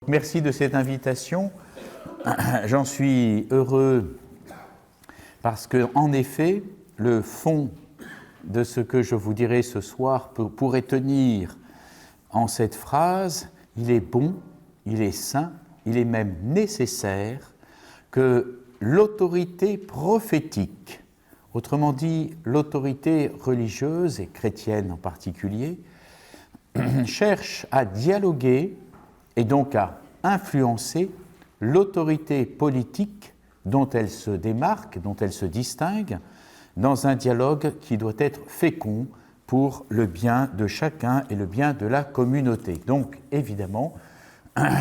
Merci de cette invitation. J'en suis heureux parce que, en effet, le fond de ce que je vous dirai ce soir pourrait tenir en cette phrase: il est bon, il est sain, il est même nécessaire que l'autorité prophétique, autrement dit l'autorité religieuse et chrétienne en particulier, cherche à dialoguer et donc à influencer l'autorité politique dont elle se démarque, dont elle se distingue, dans un dialogue qui doit être fécond pour le bien de chacun et le bien de la communauté. Donc, évidemment,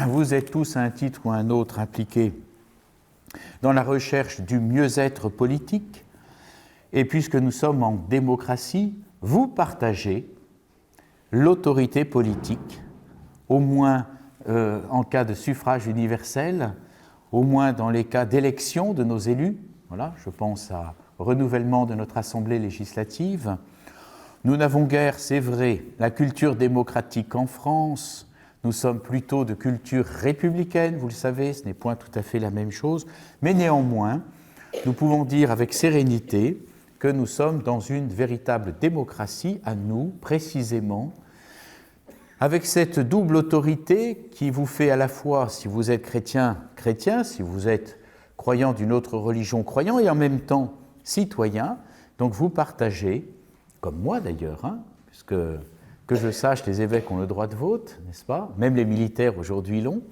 vous êtes tous à un titre ou à un autre impliqués dans la recherche du mieux-être politique, et puisque nous sommes en démocratie, vous partagez l'autorité politique, au moins en cas de suffrage universel, au moins dans les cas d'élection de nos élus. Voilà, je pense au renouvellement de notre Assemblée législative. Nous n'avons guère, c'est vrai, la culture démocratique en France. Nous sommes plutôt de culture républicaine, vous le savez, ce n'est point tout à fait la même chose. Mais néanmoins, nous pouvons dire avec sérénité que nous sommes dans une véritable démocratie, à nous, précisément, avec cette double autorité qui vous fait à la fois, si vous êtes chrétien, chrétien, si vous êtes croyant d'une autre religion, croyant, et en même temps citoyen. Donc vous partagez, comme moi d'ailleurs, puisque que je sache, les évêques ont le droit de vote, n'est-ce pas? Même les militaires aujourd'hui l'ont.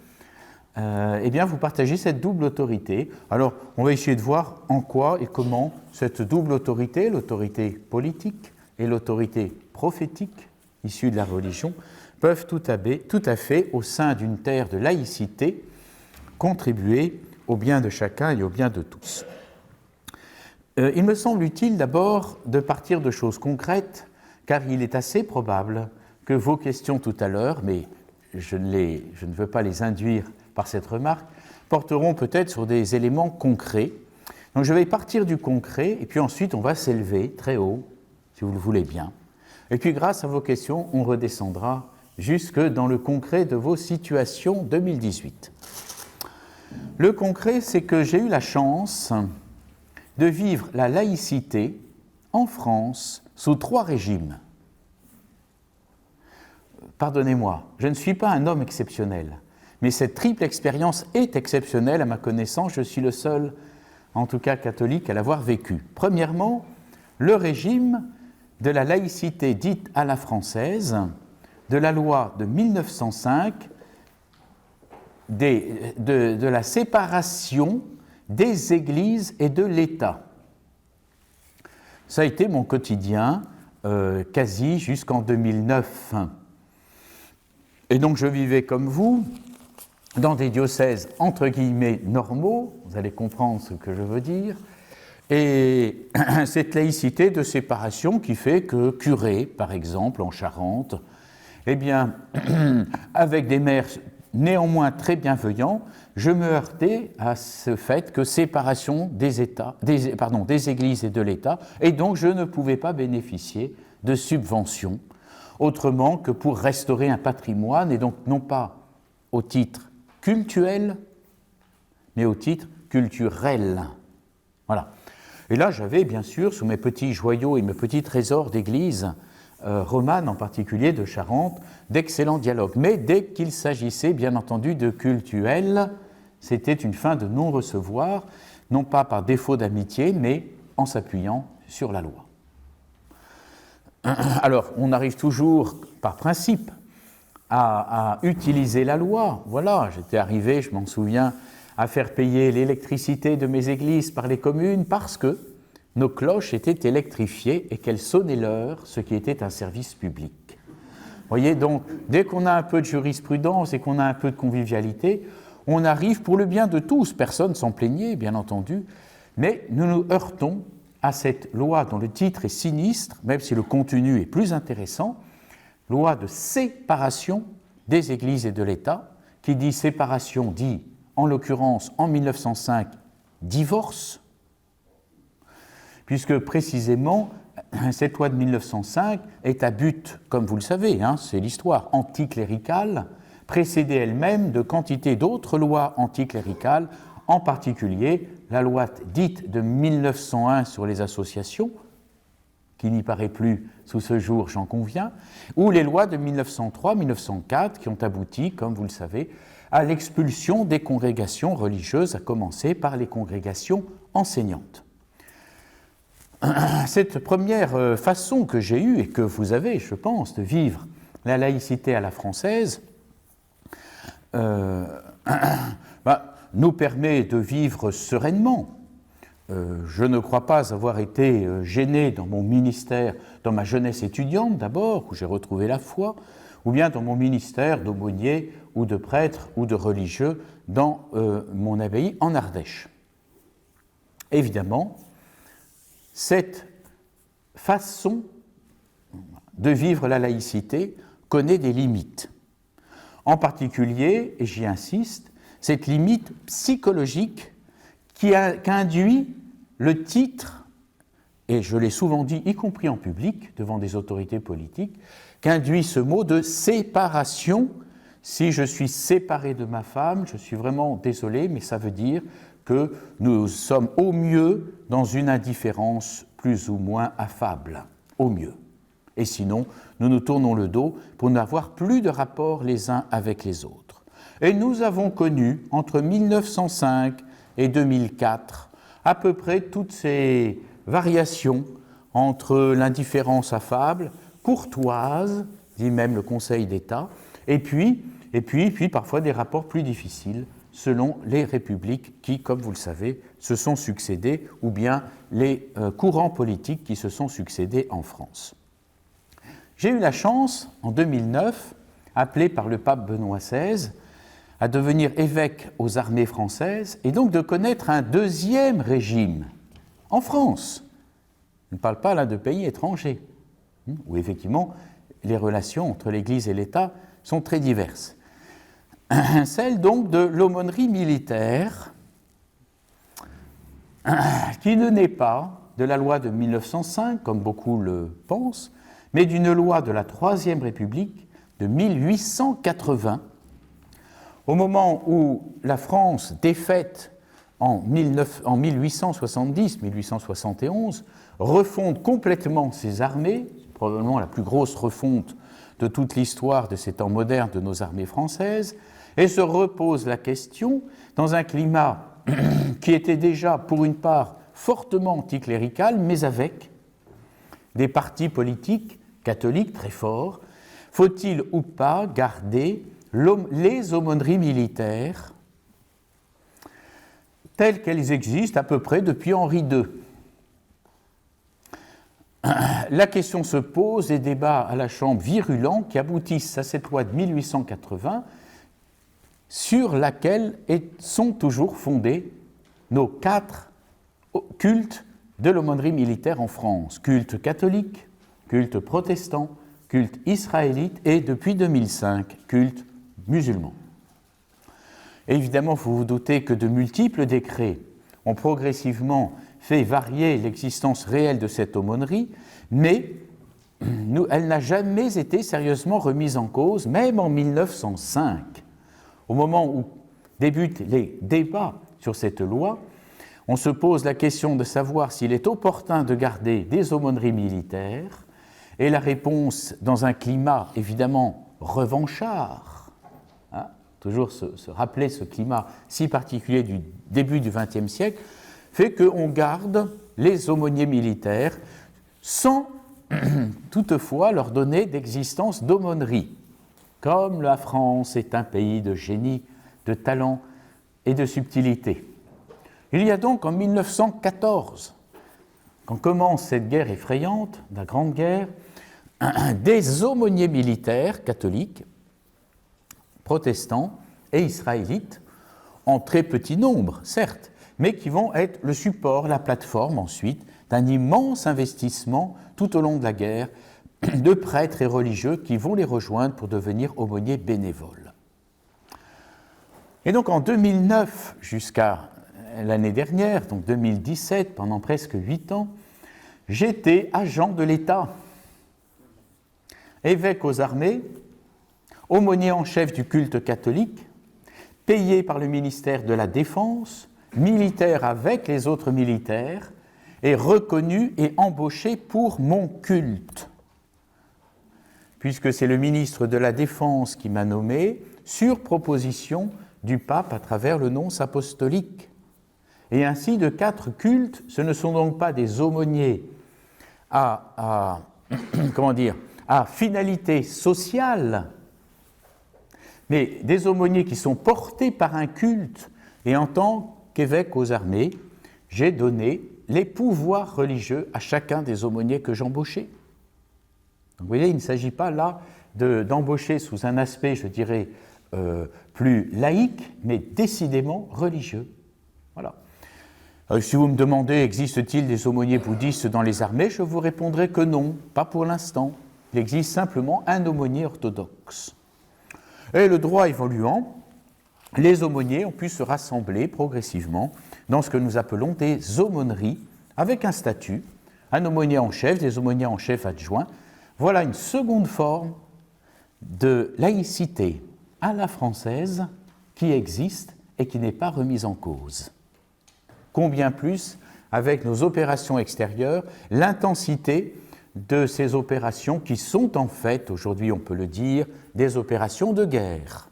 Eh bien, vous partagez cette double autorité. Alors, on va essayer de voir en quoi et comment cette double autorité, l'autorité politique et l'autorité prophétique, issue de la religion, peuvent tout à fait, au sein d'une terre de laïcité, contribuer au bien de chacun et au bien de tous. Il me semble utile d'abord de partir de choses concrètes, car il est assez probable que vos questions tout à l'heure, mais je ne veux pas les induire par cette remarque, porteront peut-être sur des éléments concrets. Donc je vais partir du concret, et puis ensuite on va s'élever très haut, si vous le voulez bien. Et puis grâce à vos questions, on redescendra jusque dans le concret de vos situations 2018. Le concret, c'est que j'ai eu la chance de vivre la laïcité en France sous 3 régimes. Pardonnez-moi, je ne suis pas un homme exceptionnel, mais cette triple expérience est exceptionnelle à ma connaissance. Je suis le seul, en tout cas catholique, à l'avoir vécu. Premièrement, le régime de la laïcité dite à la française, de la loi de 1905, de la séparation des églises et de l'État. Ça a été mon quotidien quasi jusqu'en 2009. Et donc je vivais comme vous, dans des diocèses entre guillemets normaux, vous allez comprendre ce que je veux dire, et cette laïcité de séparation qui fait que curé, par exemple, en Charente, eh bien, avec des maires néanmoins très bienveillants, je me heurtais à ce fait que séparation des églises et de l'État, et donc je ne pouvais pas bénéficier de subventions, autrement que pour restaurer un patrimoine, et donc non pas au titre cultuel, mais au titre culturel. Voilà. Et là, j'avais bien sûr, sous mes petits joyaux et mes petits trésors d'église romane, en particulier de Charente, d'excellents dialogues. Mais dès qu'il s'agissait, bien entendu, de cultuel, c'était une fin de non-recevoir, non pas par défaut d'amitié, mais en s'appuyant sur la loi. Alors, on arrive toujours, par principe, à utiliser la loi. Voilà, j'étais arrivé, je m'en souviens, à faire payer l'électricité de mes églises par les communes parce que nos cloches étaient électrifiées et qu'elles sonnaient l'heure, ce qui était un service public. Vous voyez, donc, dès qu'on a un peu de jurisprudence et qu'on a un peu de convivialité, on arrive pour le bien de tous, personne s'en plaignait, bien entendu, mais nous nous heurtons à cette loi dont le titre est sinistre, même si le contenu est plus intéressant, loi de séparation des églises et de l'État, qui dit séparation, dit, en l'occurrence, en 1905, divorce, puisque précisément, cette loi de 1905 est à but, comme vous le savez, c'est l'histoire anticléricale, précédée elle-même de quantité d'autres lois anticléricales, en particulier la loi dite de 1901 sur les associations, qui n'y paraît plus sous ce jour, j'en conviens, ou les lois de 1903-1904 qui ont abouti, comme vous le savez, à l'expulsion des congrégations religieuses, à commencer par les congrégations enseignantes. Cette première façon que j'ai eue et que vous avez, je pense, de vivre la laïcité à la française nous permet de vivre sereinement. Je ne crois pas avoir été gêné dans mon ministère, dans ma jeunesse étudiante d'abord, où j'ai retrouvé la foi, ou bien dans mon ministère d'aumônier ou de prêtre ou de religieux dans mon abbaye en Ardèche. Évidemment, cette façon de vivre la laïcité connaît des limites. En particulier, et j'y insiste, cette limite psychologique qu'induit le titre, et je l'ai souvent dit, y compris en public, devant des autorités politiques, qu'induit ce mot de séparation. Si je suis séparé de ma femme, je suis vraiment désolé, mais ça veut dire que nous sommes au mieux dans une indifférence plus ou moins affable, au mieux. Et sinon, nous nous tournons le dos pour n'avoir plus de rapport les uns avec les autres. Et nous avons connu, entre 1905 et 2004, à peu près toutes ces variations entre l'indifférence affable, courtoise, dit même le Conseil d'État, et puis parfois des rapports plus difficiles selon les républiques qui, comme vous le savez, se sont succédées, ou bien les courants politiques qui se sont succédés en France. J'ai eu la chance, en 2009, appelé par le pape Benoît XVI, à devenir évêque aux armées françaises et donc de connaître un deuxième régime en France. Je ne parle pas là de pays étrangers, où effectivement les relations entre l'Église et l'État sont très diverses. Celle donc de l'aumônerie militaire, qui ne naît pas de la loi de 1905, comme beaucoup le pensent, mais d'une loi de la Troisième République de 1880, au moment où la France, défaite en 1870-1871, refonde complètement ses armées, probablement la plus grosse refonte de toute l'histoire de ces temps modernes de nos armées françaises, et se repose la question, dans un climat qui était déjà, pour une part, fortement anticlérical, mais avec des partis politiques catholiques très forts, faut-il ou pas garder les aumôneries militaires telles qu'elles existent à peu près depuis Henri II? La question se pose, des débats à la Chambre virulents qui aboutissent à cette loi de 1880 sur laquelle sont toujours fondés nos 4 cultes de l'aumônerie militaire en France. Culte catholique, culte protestant, culte israélite et depuis 2005, culte musulman. Et évidemment, vous vous doutez que de multiples décrets ont progressivement fait varier l'existence réelle de cette aumônerie, mais elle n'a jamais été sérieusement remise en cause, même en 1905. Au moment où débutent les débats sur cette loi, on se pose la question de savoir s'il est opportun de garder des aumôneries militaires, et la réponse, dans un climat évidemment revanchard, toujours se rappeler ce climat si particulier du début du XXe siècle, fait qu'on garde les aumôniers militaires sans toutefois leur donner d'existence d'aumônerie. Comme la France est un pays de génie, de talent et de subtilité. Il y a donc en 1914, quand commence cette guerre effrayante, la Grande Guerre, des aumôniers militaires catholiques, protestants et israélites, en très petit nombre, certes, mais qui vont être le support, la plateforme ensuite, d'un immense investissement tout au long de la guerre de prêtres et religieux qui vont les rejoindre pour devenir aumôniers bénévoles. Et donc en 2009 jusqu'à l'année dernière, donc 2017, pendant presque 8 ans, j'étais agent de l'État, évêque aux armées, aumônier en chef du culte catholique, payé par le ministère de la Défense, militaire avec les autres militaires, et reconnu et embauché pour mon culte. Puisque c'est le ministre de la Défense qui m'a nommé, sur proposition du pape à travers le nonce apostolique. Et ainsi, de 4 cultes, ce ne sont donc pas des aumôniers à finalité sociale, mais des aumôniers qui sont portés par un culte. Et en tant qu'évêque aux armées, j'ai donné les pouvoirs religieux à chacun des aumôniers que j'embauchais. Donc, vous voyez, il ne s'agit pas là d'embaucher sous un aspect, je dirais, plus laïque, mais décidément religieux. Voilà. Si vous me demandez, existe-t-il des aumôniers bouddhistes dans les armées, je vous répondrai que non, pas pour l'instant. Il existe simplement un aumônier orthodoxe. Et le droit évoluant, les aumôniers ont pu se rassembler progressivement dans ce que nous appelons des aumôneries, avec un statut, un aumônier en chef, des aumôniers en chef adjoints. Voilà une seconde forme de laïcité à la française qui existe et qui n'est pas remise en cause. Combien plus, avec nos opérations extérieures, l'intensité de ces opérations qui sont en fait, aujourd'hui on peut le dire, des opérations de guerre.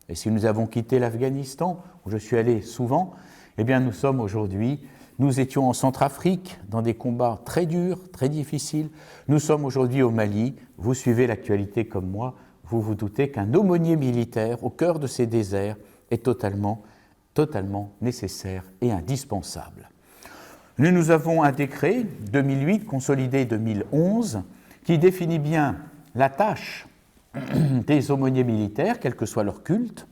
Et si nous avons quitté l'Afghanistan, où je suis allé souvent, eh bien nous étions en Centrafrique, dans des combats très durs, très difficiles. Nous sommes aujourd'hui au Mali. Vous suivez l'actualité comme moi, vous vous doutez qu'un aumônier militaire au cœur de ces déserts est totalement nécessaire et indispensable. Nous avons un décret 2008, consolidé 2011, qui définit bien la tâche des aumôniers militaires, quel que soit leur culte,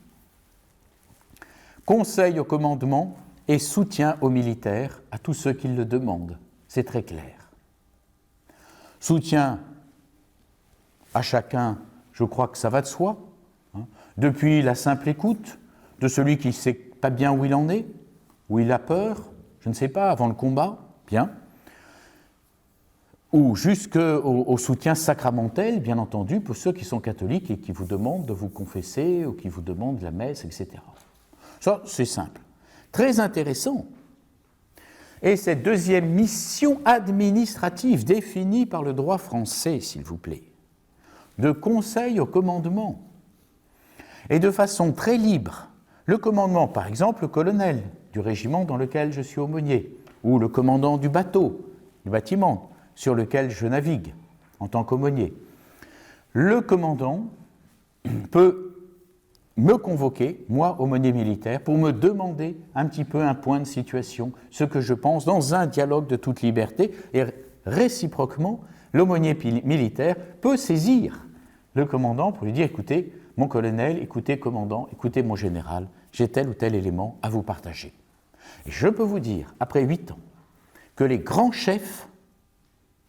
conseil au commandement et soutien aux militaires, à tous ceux qui le demandent. C'est très clair. Soutien à chacun, je crois que ça va de soi, depuis la simple écoute de celui qui ne sait pas bien où il en est, où il a peur, je ne sais pas, avant le combat, bien, ou jusqu'au soutien sacramentel, bien entendu, pour ceux qui sont catholiques et qui vous demandent de vous confesser ou qui vous demandent la messe, etc. Ça, c'est simple. Très intéressant. Et cette deuxième mission administrative définie par le droit français, s'il vous plaît, de conseil au commandement, et de façon très libre, le commandement, par exemple, le colonel du régiment dans lequel je suis aumônier, ou le commandant du bateau, du bâtiment sur lequel je navigue en tant qu'aumônier. Le commandant peut me convoquer, moi, aumônier militaire, pour me demander un petit peu un point de situation, ce que je pense, dans un dialogue de toute liberté, et réciproquement, l'aumônier militaire peut saisir le commandant pour lui dire « Écoutez, mon colonel, écoutez, commandant, écoutez, mon général, j'ai tel ou tel élément à vous partager. » Et je peux vous dire, après 8 ans, que les grands chefs,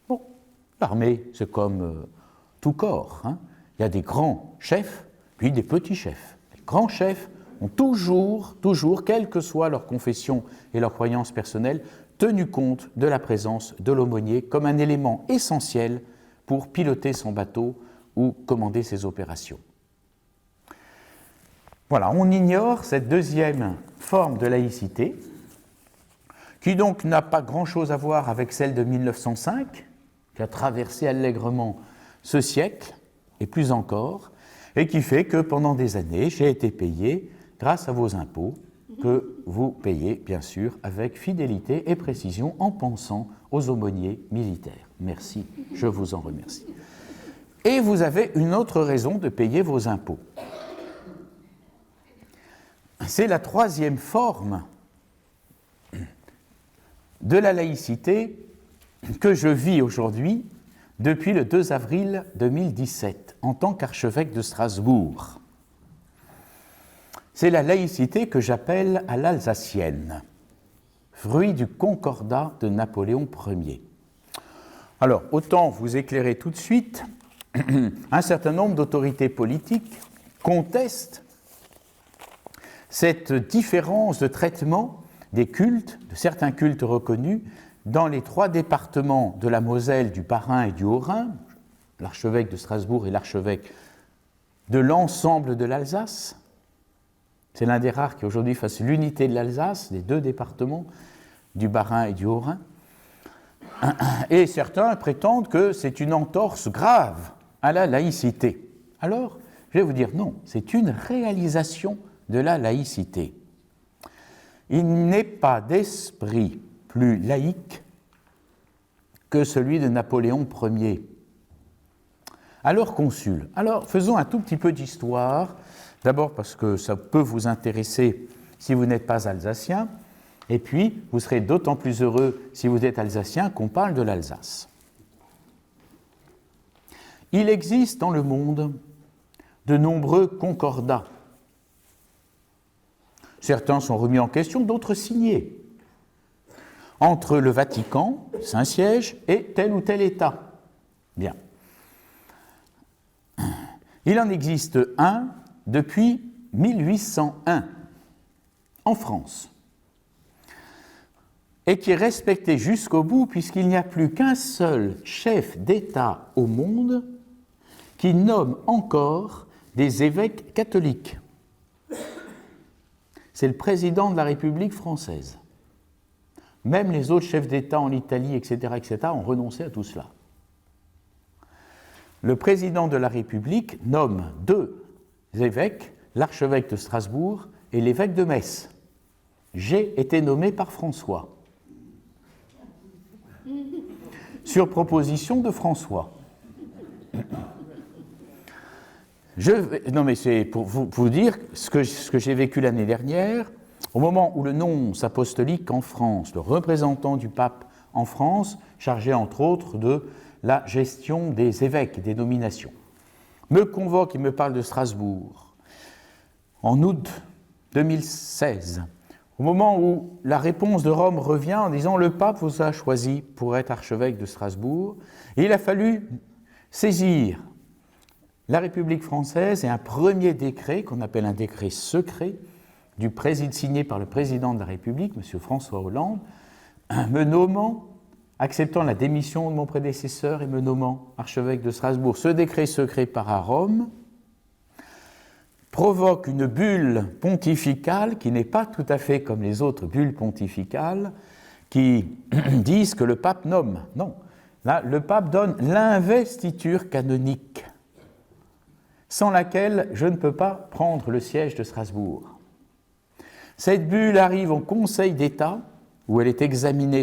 bon, l'armée, c'est comme tout corps, il y a des grands chefs, puis des petits chefs. Les grands chefs ont toujours, quelle que soit leur confession et leur croyance personnelle, tenu compte de la présence de l'aumônier comme un élément essentiel pour piloter son bateau ou commander ses opérations. Voilà, on ignore cette deuxième forme de laïcité, qui donc n'a pas grand-chose à voir avec celle de 1905, qui a traversé allègrement ce siècle, et plus encore, et qui fait que pendant des années, j'ai été payé grâce à vos impôts, que vous payez, bien sûr, avec fidélité et précision, en pensant aux aumôniers militaires. Merci, je vous en remercie. Et vous avez une autre raison de payer vos impôts. C'est la troisième forme de la laïcité que je vis aujourd'hui depuis le 2 avril 2017 en tant qu'archevêque de Strasbourg. C'est la laïcité que j'appelle à l'alsacienne, fruit du concordat de Napoléon Ier. Alors, autant vous éclairer tout de suite, un certain nombre d'autorités politiques contestent cette différence de traitement des cultes, de certains cultes reconnus, dans les 3 départements de la Moselle, du Bas-Rhin et du Haut-Rhin, l'archevêque de Strasbourg et l'archevêque de l'ensemble de l'Alsace. C'est l'un des rares qui aujourd'hui fasse l'unité de l'Alsace, des deux départements, du Bas-Rhin et du Haut-Rhin. Et certains prétendent que c'est une entorse grave à la laïcité. Alors, je vais vous dire non, c'est une réalisation de la laïcité. Il n'est pas d'esprit plus laïque que celui de Napoléon Ier. Alors consul. Alors faisons un tout petit peu d'histoire, d'abord parce que ça peut vous intéresser si vous n'êtes pas alsacien, et puis vous serez d'autant plus heureux si vous êtes alsacien qu'on parle de l'Alsace. Il existe dans le monde de nombreux concordats. Certains sont remis en question, d'autres signés, entre le Vatican, Saint-Siège, et tel ou tel État. Bien. Il en existe un depuis 1801, en France, et qui est respecté jusqu'au bout, puisqu'il n'y a plus qu'un seul chef d'État au monde qui nomme encore des évêques catholiques. C'est le président de la République française. Même les autres chefs d'État en Italie, etc., ont renoncé à tout cela. Le président de la République nomme deux évêques, l'archevêque de Strasbourg et l'évêque de Metz. J'ai été nommé par François, sur proposition de François. Non, mais c'est pour vous dire ce que j'ai vécu l'année dernière. Au moment où le nonce apostolique en France, le représentant du pape en France, chargé entre autres de la gestion des évêques et des nominations, me convoque et me parle de Strasbourg en août 2016, au moment où la réponse de Rome revient en disant « Le pape vous a choisi pour être archevêque de Strasbourg », et il a fallu saisir la République française et un premier décret, qu'on appelle un décret secret, signé par le président de la République, M. François Hollande, me nommant, acceptant la démission de mon prédécesseur et me nommant archevêque de Strasbourg. Ce décret secret part à Rome, provoque une bulle pontificale qui n'est pas tout à fait comme les autres bulles pontificales qui disent que le pape nomme. Non, là, le pape donne l'investiture canonique, sans laquelle je ne peux pas prendre le siège de Strasbourg. Cette bulle arrive au Conseil d'État, où elle est examinée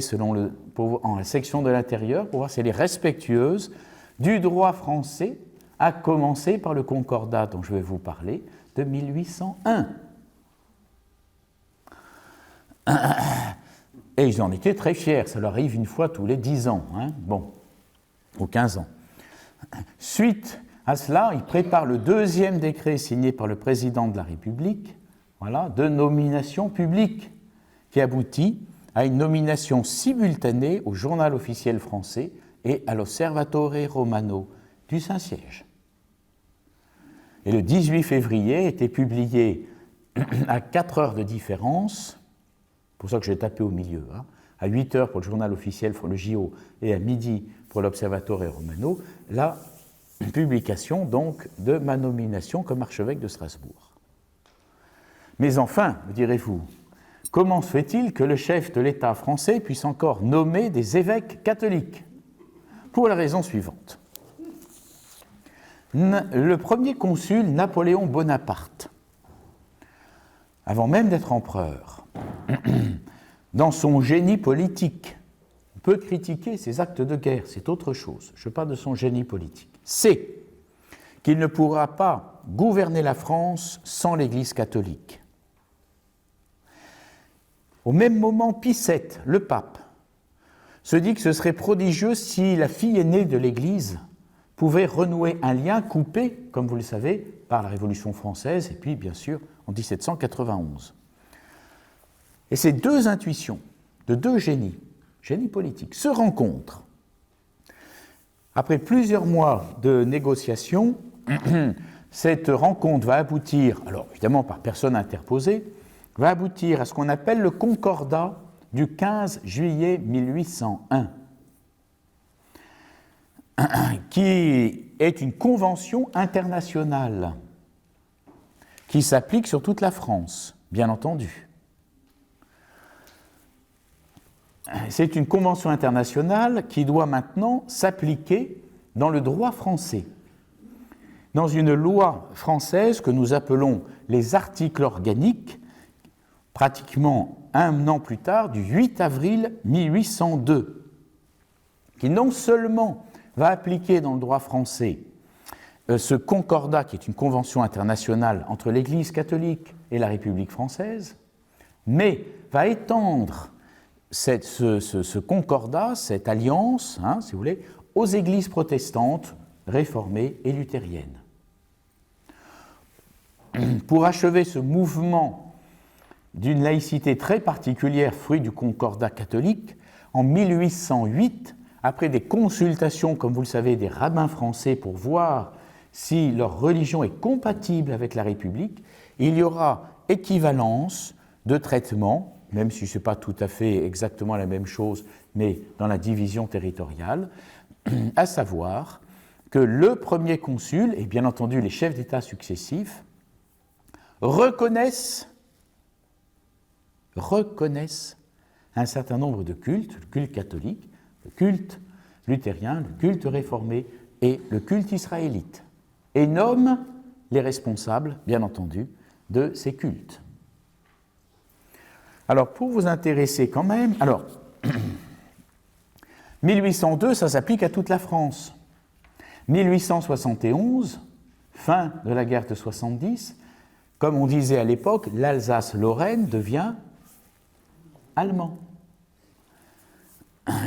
en la section de l'intérieur, pour voir si elle est respectueuse du droit français, à commencer par le Concordat dont je vais vous parler, de 1801. Et ils en étaient très fiers, ça leur arrive une fois tous les 10 ans, ou 15 ans. Suite à cela, ils préparent le deuxième décret signé par le président de la République, de nomination publique, qui aboutit à une nomination simultanée au Journal officiel français et à l'Osservatore Romano du Saint-Siège. Et le 18 février était publié à 4 heures de différence, pour ça que j'ai tapé au milieu, à 8 heures pour le Journal officiel, pour le JO, et à midi pour l'Osservatore Romano, la publication donc de ma nomination comme archevêque de Strasbourg. Mais enfin, me direz-vous, comment se fait-il que le chef de l'État français puisse encore nommer des évêques catholiques ? Pour la raison suivante. Le premier consul, Napoléon Bonaparte, avant même d'être empereur, dans son génie politique, on peut critiquer ses actes de guerre, c'est autre chose, je parle de son génie politique, sait qu'il ne pourra pas gouverner la France sans l'Église catholique. Au même moment, Pie VII, le pape, se dit que ce serait prodigieux si la fille aînée de l'Église pouvait renouer un lien coupé, comme vous le savez, par la Révolution française et puis, bien sûr, en 1791. Et ces deux intuitions de deux génies politiques, se rencontrent. Après plusieurs mois de négociations, cette rencontre va aboutir, alors évidemment par personne interposée, va aboutir à ce qu'on appelle le Concordat du 15 juillet 1801, qui est une convention internationale qui s'applique sur toute la France, bien entendu. C'est une convention internationale qui doit maintenant s'appliquer dans le droit français, dans une loi française que nous appelons les articles organiques, pratiquement un an plus tard, du 8 avril 1802, qui non seulement va appliquer dans le droit français ce concordat, qui est une convention internationale entre l'Église catholique et la République française, mais va étendre ce concordat, cette alliance, si vous voulez, aux églises protestantes, réformées et luthériennes. Pour achever ce mouvement d'une laïcité très particulière, fruit du concordat catholique, en 1808, après des consultations, comme vous le savez, des rabbins français pour voir si leur religion est compatible avec la République, il y aura équivalence de traitement, même si ce n'est pas tout à fait exactement la même chose, mais dans la division territoriale, à savoir que le premier consul, et bien entendu les chefs d'État successifs, reconnaissent un certain nombre de cultes, le culte catholique, le culte luthérien, le culte réformé et le culte israélite, et nomment les responsables, bien entendu, de ces cultes. Alors, pour vous intéresser quand même, 1802, ça s'applique à toute la France. 1871, fin de la guerre de 70, comme on disait à l'époque, l'Alsace-Lorraine devient allemand.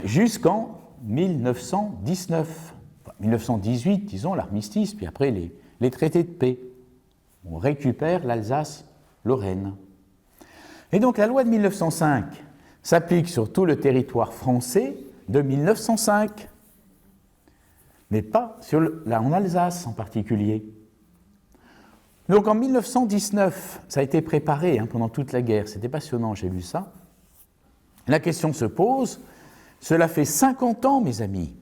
Jusqu'en 1919, 1918, disons, l'armistice, puis après les traités de paix. On récupère l'Alsace-Lorraine. Et donc la loi de 1905 s'applique sur tout le territoire français de 1905, mais pas en Alsace en particulier. Donc en 1919, ça a été préparé pendant toute la guerre, c'était passionnant, j'ai lu ça. La question se pose, cela fait 50 ans, mes amis,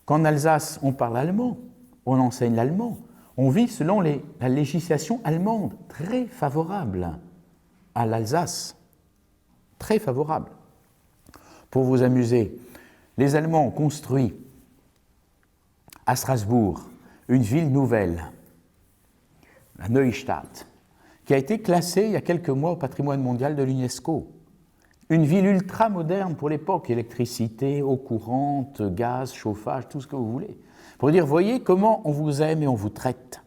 qu'en Alsace, on parle allemand, on enseigne l'allemand, on vit selon la législation allemande, très favorable à l'Alsace, très favorable. Pour vous amuser, les Allemands ont construit à Strasbourg une ville nouvelle, la Neustadt, qui a été classée il y a quelques mois au patrimoine mondial de l'UNESCO. Une ville ultra moderne pour l'époque, électricité, eau courante, gaz, chauffage, tout ce que vous voulez. Pour dire, voyez comment on vous aime et on vous traite,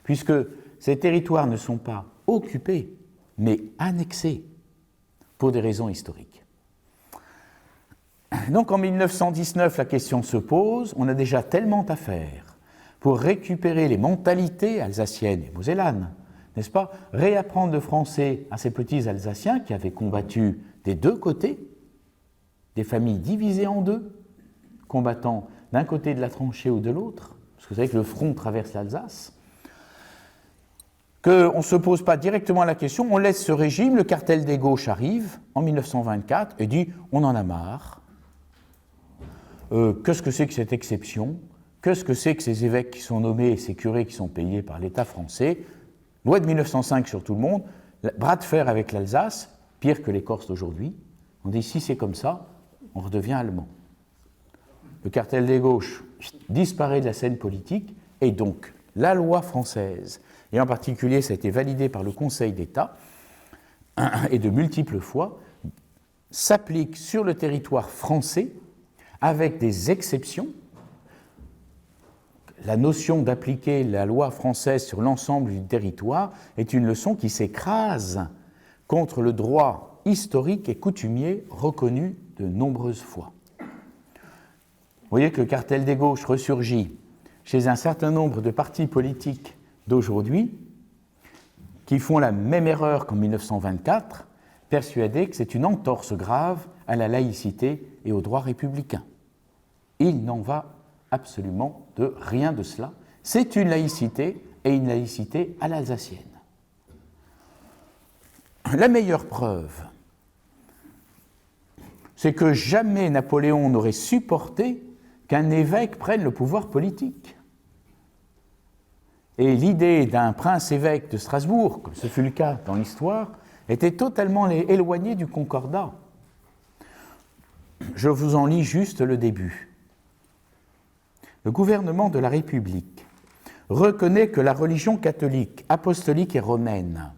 puisque ces territoires ne sont pas occupés, mais annexés pour des raisons historiques. Donc en 1919, la question se pose, on a déjà tellement à faire pour récupérer les mentalités alsaciennes et mosellanes, n'est-ce pas? Réapprendre le français à ces petits Alsaciens qui avaient combattu des deux côtés, des familles divisées en deux, combattant d'un côté de la tranchée ou de l'autre, parce que vous savez que le front traverse l'Alsace, qu'on ne se pose pas directement la question, on laisse ce régime, le cartel des gauches arrive en 1924 et dit on en a marre, qu'est-ce que c'est que cette exception, qu'est-ce que c'est que ces évêques qui sont nommés et ces curés qui sont payés par l'État français, loi de 1905 sur tout le monde, bras de fer avec l'Alsace, pire que les Corses d'aujourd'hui, on dit si c'est comme ça, on redevient allemand. Le cartel des gauches disparaît de la scène politique et donc la loi française, et en particulier ça a été validé par le Conseil d'État et de multiples fois, s'applique sur le territoire français avec des exceptions. La notion d'appliquer la loi française sur l'ensemble du territoire est une leçon qui s'écrase contre le droit historique et coutumier reconnu de nombreuses fois. Vous voyez que le cartel des gauches ressurgit chez un certain nombre de partis politiques d'aujourd'hui qui font la même erreur qu'en 1924, persuadés que c'est une entorse grave à la laïcité et au droit républicain. Il n'en va absolument de rien de cela. C'est une laïcité et une laïcité à l'alsacienne. La meilleure preuve, c'est que jamais Napoléon n'aurait supporté qu'un évêque prenne le pouvoir politique. et l'idée d'un prince-évêque de Strasbourg, comme ce fut le cas dans l'histoire, était totalement éloignée du concordat. Je vous en lis juste le début. Le gouvernement de la République reconnaît que la religion catholique, apostolique et romaine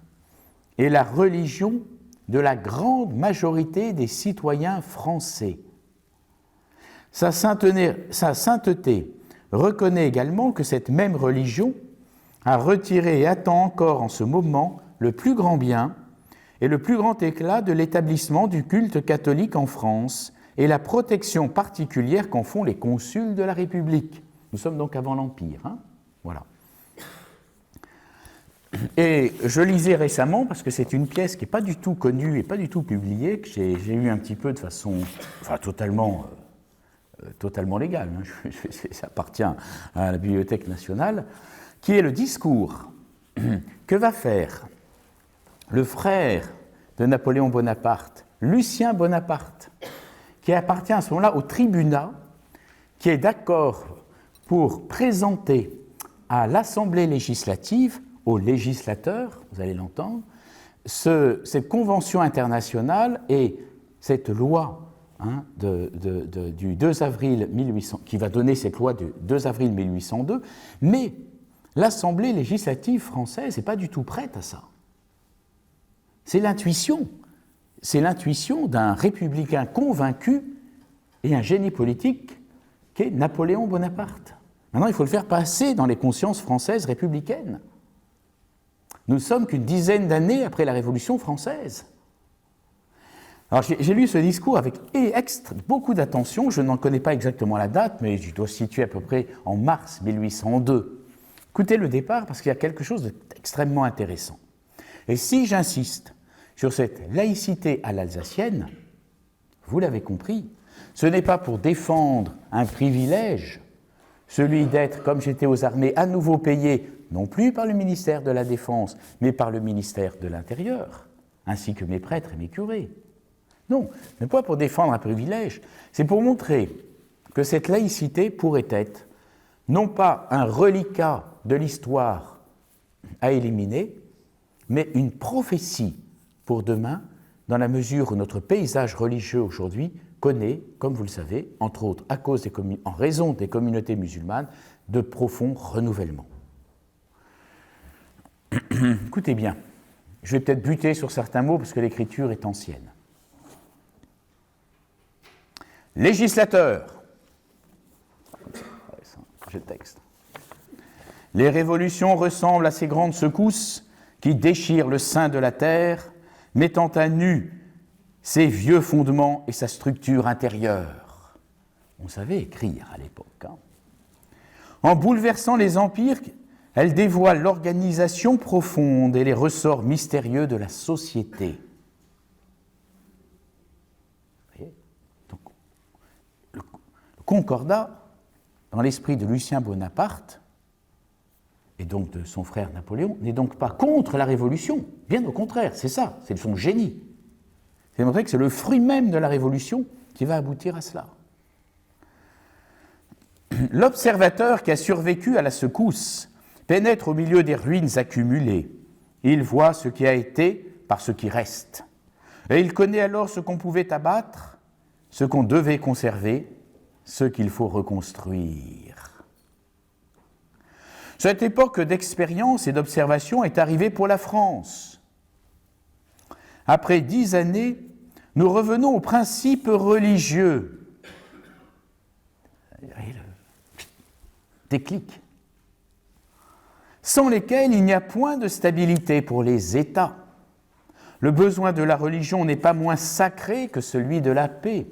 est la religion de la grande majorité des citoyens français. Sa sainteté reconnaît également que cette même religion a retiré et attend encore en ce moment le plus grand bien et le plus grand éclat de l'établissement du culte catholique en France et la protection particulière qu'en font les consuls de la République. Nous sommes donc avant l'Empire, hein ? Voilà. Et je lisais récemment, parce que c'est une pièce qui n'est pas du tout connue et pas du tout publiée, que j'ai eu un petit peu de façon, enfin totalement légale, hein, ça appartient à la Bibliothèque nationale, qui est le discours que va faire le frère de Napoléon Bonaparte, Lucien Bonaparte, qui appartient à ce moment-là au tribunat, qui est d'accord pour présenter à l'Assemblée législative, aux législateurs, vous allez l'entendre, cette convention internationale et cette loi du 2 avril 1800, qui va donner cette loi du 2 avril 1802, mais l'Assemblée législative française n'est pas du tout prête à ça. C'est l'intuition d'un républicain convaincu et un génie politique qu'est Napoléon Bonaparte. Maintenant, il faut le faire passer dans les consciences françaises républicaines. Nous ne sommes qu'une dizaine d'années après la Révolution française. Alors, j'ai lu ce discours avec beaucoup d'attention. Je n'en connais pas exactement la date, mais je dois situer à peu près en mars 1802. Écoutez le départ, parce qu'il y a quelque chose d'extrêmement intéressant. Et si j'insiste sur cette laïcité à l'alsacienne, vous l'avez compris, ce n'est pas pour défendre un privilège, celui d'être, comme j'étais aux armées, à nouveau payé, non plus par le ministère de la Défense, mais par le ministère de l'Intérieur, ainsi que mes prêtres et mes curés. Non, ce n'est pas pour défendre un privilège, c'est pour montrer que cette laïcité pourrait être non pas un reliquat de l'histoire à éliminer, mais une prophétie pour demain, dans la mesure où notre paysage religieux aujourd'hui connaît, comme vous le savez, entre autres en raison des communautés musulmanes, de profonds renouvellements. Écoutez bien, je vais peut-être buter sur certains mots parce que l'écriture est ancienne. Législateur, j'ai le texte. Les révolutions ressemblent à ces grandes secousses qui déchirent le sein de la terre, mettant à nu ses vieux fondements et sa structure intérieure. On savait écrire à l'époque. Hein. En bouleversant les empires, elle dévoile l'organisation profonde et les ressorts mystérieux de la société. Vous voyez ? Donc, le concordat, dans l'esprit de Lucien Bonaparte, et donc de son frère Napoléon, n'est donc pas contre la Révolution. Bien au contraire, c'est ça, c'est son génie. C'est montrer que c'est le fruit même de la Révolution qui va aboutir à cela. L'observateur qui a survécu à la secousse pénètre au milieu des ruines accumulées. Il voit ce qui a été par ce qui reste. Et il connaît alors ce qu'on pouvait abattre, ce qu'on devait conserver, ce qu'il faut reconstruire. Cette époque d'expérience et d'observation est arrivée pour la France. Après 10 années, nous revenons aux principes religieux. Le déclic. Sans lesquels il n'y a point de stabilité pour les États. Le besoin de la religion n'est pas moins sacré que celui de la paix.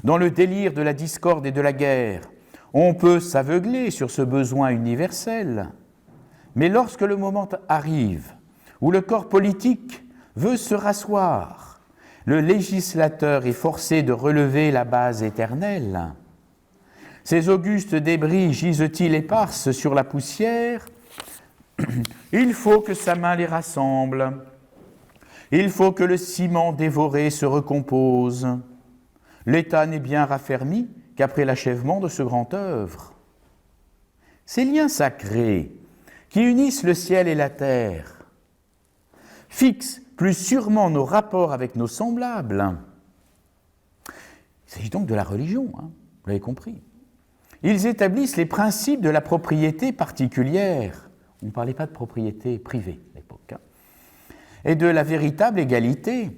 Dans le délire de la discorde et de la guerre, on peut s'aveugler sur ce besoin universel, mais lorsque le moment arrive où le corps politique veut se rasseoir, le législateur est forcé de relever la base éternelle. Ces augustes débris gisent-ils éparses sur la poussière ? Il faut que sa main les rassemble. Il faut que le ciment dévoré se recompose. L'État n'est bien raffermi qu'après l'achèvement de ce grand œuvre. Ces liens sacrés qui unissent le ciel et la terre, fixent plus sûrement nos rapports avec nos semblables. Il s'agit donc de la religion, hein, vous l'avez compris. Ils établissent les principes de la propriété particulière. On ne parlait pas de propriété privée à l'époque, hein, et de la véritable égalité.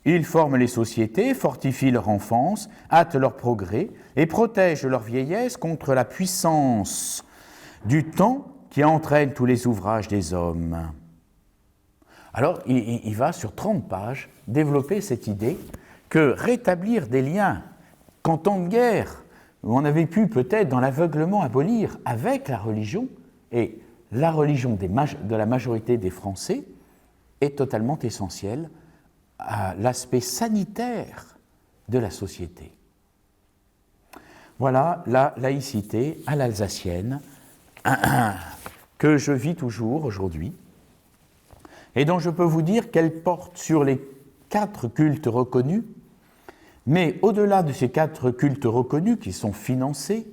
Ils forment les sociétés, fortifient leur enfance, hâtent leur progrès et protègent leur vieillesse contre la puissance du temps qui entraîne tous les ouvrages des hommes. Alors, il va sur 30 pages développer cette idée que rétablir des liens qu'en temps de guerre, on avait pu peut-être dans l'aveuglement abolir avec la religion, et la religion de la majorité des Français est totalement essentielle à l'aspect sanitaire de la société. Voilà la laïcité à l'alsacienne que je vis toujours aujourd'hui et dont je peux vous dire qu'elle porte sur les 4 cultes reconnus, mais au-delà de ces 4 cultes reconnus qui sont financés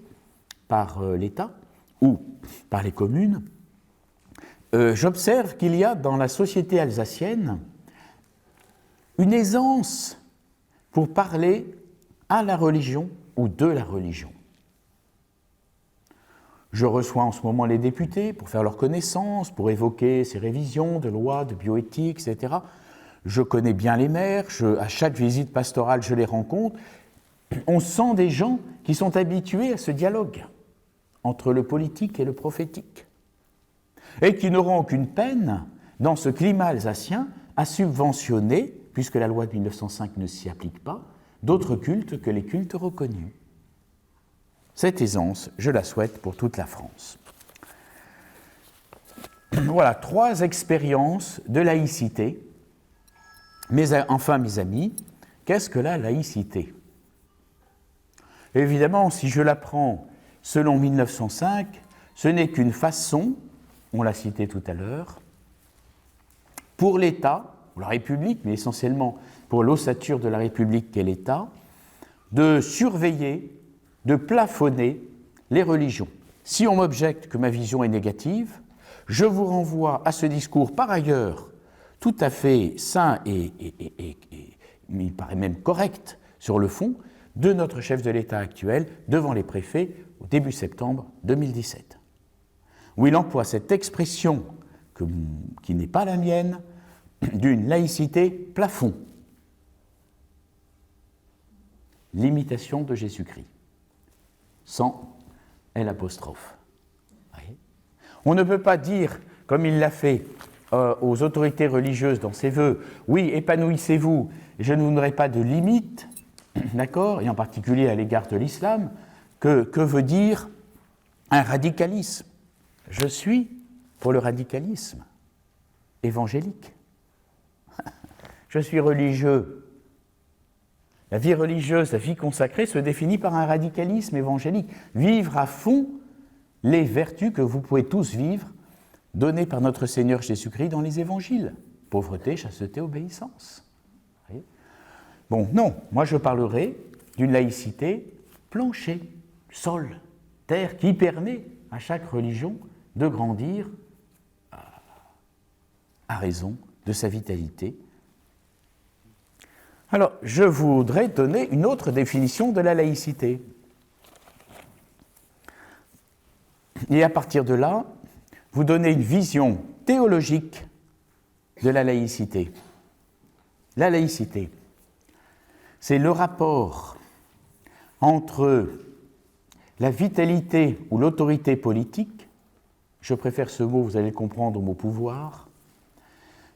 par l'État ou par les communes, j'observe qu'il y a dans la société alsacienne une aisance pour parler à la religion ou de la religion. Je reçois en ce moment les députés pour faire leur connaissance, pour évoquer ces révisions de lois, de bioéthique, etc. Je connais bien les maires, à chaque visite pastorale, je les rencontre. On sent des gens qui sont habitués à ce dialogue entre le politique et le prophétique, et qui n'auront aucune peine, dans ce climat alsacien, à subventionner, puisque la loi de 1905 ne s'y applique pas, d'autres cultes que les cultes reconnus. Cette aisance, je la souhaite pour toute la France. Voilà 3 expériences de laïcité. Mais enfin, mes amis, qu'est-ce que la laïcité ? Évidemment, si je la prends selon 1905, ce n'est qu'une façon, on l'a cité tout à l'heure, pour l'État, pour la République, mais essentiellement pour l'ossature de la République qu'est l'État, de surveiller, de plafonner les religions. Si on m'objecte que ma vision est négative, je vous renvoie à ce discours par ailleurs tout à fait sain et il paraît même correct sur le fond, de notre chef de l'État actuel devant les préfets au début septembre 2017, où il emploie cette expression qui n'est pas la mienne, d'une laïcité plafond, l'imitation de Jésus-Christ, sans L'. On ne peut pas dire, comme il l'a fait aux autorités religieuses dans ses vœux, oui, épanouissez-vous, je ne vous donnerai pas de limite, d'accord, et en particulier à l'égard de l'islam, que veut dire un radicalisme ? Je suis pour le radicalisme évangélique. Je suis religieux. La vie religieuse, la vie consacrée se définit par un radicalisme évangélique. Vivre à fond les vertus que vous pouvez tous vivre, données par notre Seigneur Jésus-Christ dans les évangiles. Pauvreté, chasteté, obéissance. Bon, non, moi je parlerai d'une laïcité plancher, sol, terre, qui permet à chaque religion de grandir à raison de sa vitalité. Alors, je voudrais donner une autre définition de la laïcité. Et à partir de là, vous donner une vision théologique de la laïcité. La laïcité, c'est le rapport entre la vitalité ou l'autorité politique, je préfère ce mot, vous allez le comprendre, au mot pouvoir,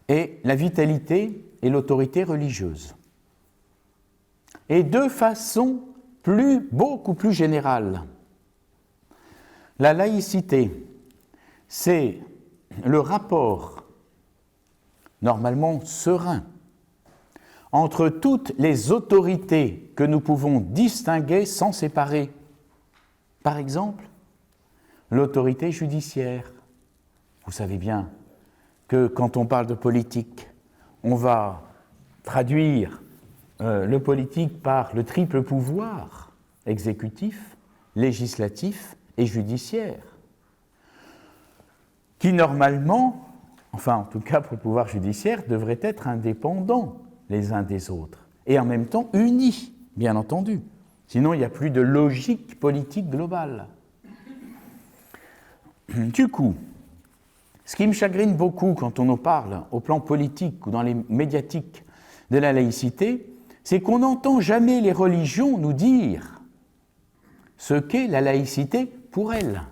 et la vitalité et l'autorité religieuse. Et de façon beaucoup plus générale, la laïcité, c'est le rapport normalement serein entre toutes les autorités que nous pouvons distinguer sans séparer. Par exemple, l'autorité judiciaire. Vous savez bien que quand on parle de politique, on va traduire le politique par le triple pouvoir exécutif, législatif et judiciaire. qui normalement, enfin en tout cas pour le pouvoir judiciaire, devraient être indépendants les uns des autres, et en même temps unis, bien entendu. Sinon, il n'y a plus de logique politique globale. Du coup, ce qui me chagrine beaucoup quand on en parle au plan politique ou dans les médiatiques de la laïcité, c'est qu'on n'entend jamais les religions nous dire ce qu'est la laïcité pour elles.